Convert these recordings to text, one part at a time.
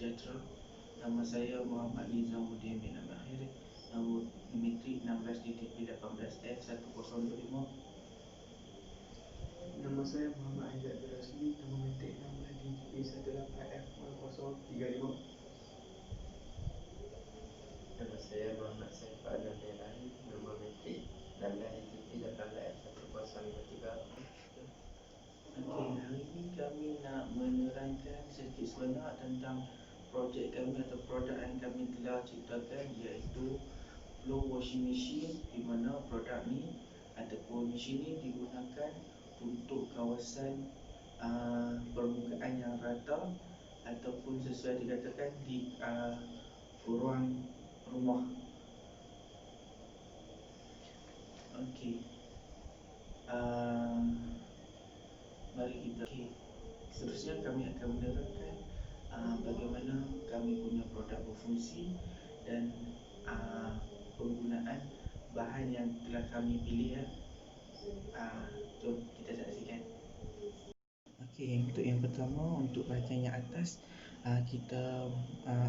sejahtera. Nama saya Muhammad Nizamuddin bin Akhir. Nombor metrik 16.18N1025. Nama saya Muhammad Aizat bin Rasmi. Nombor metrik 16DP18F1035. Nama saya Muhammad Saiful Nurani. Nombor metrik 16DP18F1053. Okey, hari ini kami nak menerangkan sedikit sebanyak tentang projek kami atau produk yang kami telah ciptakan, iaitu flow washing machine, di mana produk ni ataupun mesin ni digunakan untuk kawasan permukaan yang rata ataupun sesuai dikatakan di ruang rumah. Okey. Mari kita seterusnya kami akan menerangkan bagaimana kami punya produk berfungsi dan penggunaan bahan yang telah kami pilih. Jom kita saksikan. Okey, untuk yang pertama, untuk bahagian yang atas, kita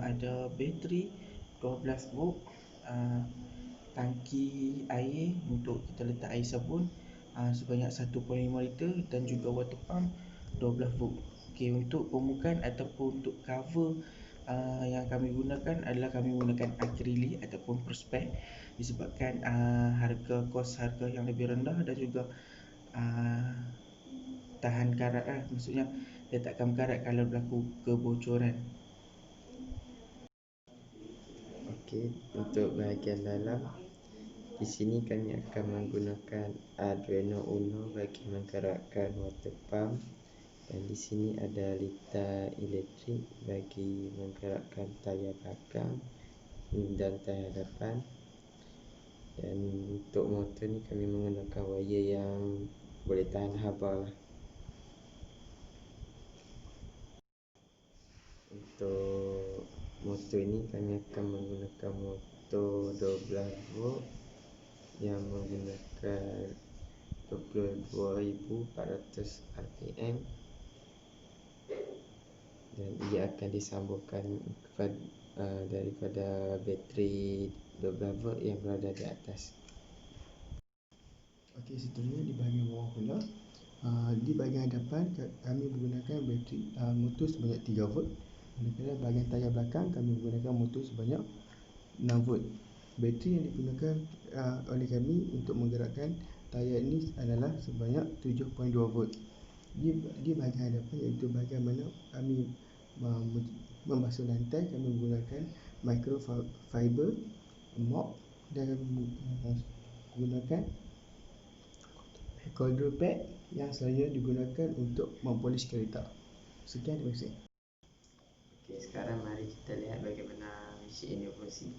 ada bateri 12 volt, tangki air untuk kita letak air sabun sebanyak 1.5 liter dan juga water pump 12 volt. Okey, untuk permukaan ataupun untuk cover yang kami gunakan adalah kami gunakan akrilik ataupun perspex, disebabkan kos harga yang lebih rendah dan juga tahan karat maksudnya letakkan karat kalau berlaku kebocoran. Okey, untuk bahagian dalam, di sini kami akan menggunakan Arduino Uno bagi menggerakkan water pump, dan di sini ada litar elektrik bagi menggerakkan tayar belakang dan tayar depan. Dan untuk motor ni kami menggunakan wire yang boleh tahan haba lah. Untuk motor ini kami akan menggunakan motor 12 volt yang menggunakan 22,400 rpm, dan ia akan disambungkan daripada bateri 12 volt yang berada di atas. Okey, seterusnya di bahagian bawah pula, di bahagian hadapan kami menggunakan bateri motor sebanyak 3 volt. Manakala bahagian tayar belakang kami menggunakan motor sebanyak 6 volt. Bateri yang digunakan oleh kami untuk menggerakkan tayar ini adalah sebanyak 7.2 volt. Di bahagian hadapan, iaitu bahagian mana kami membasuh lantai, kami menggunakan microfiber mop dan menggunakan control pad yang selalunya digunakan untuk mempolish kereta. Sekian, terima kasih. Okey, sekarang mari kita lihat bagaimana mesin ini berfungsi.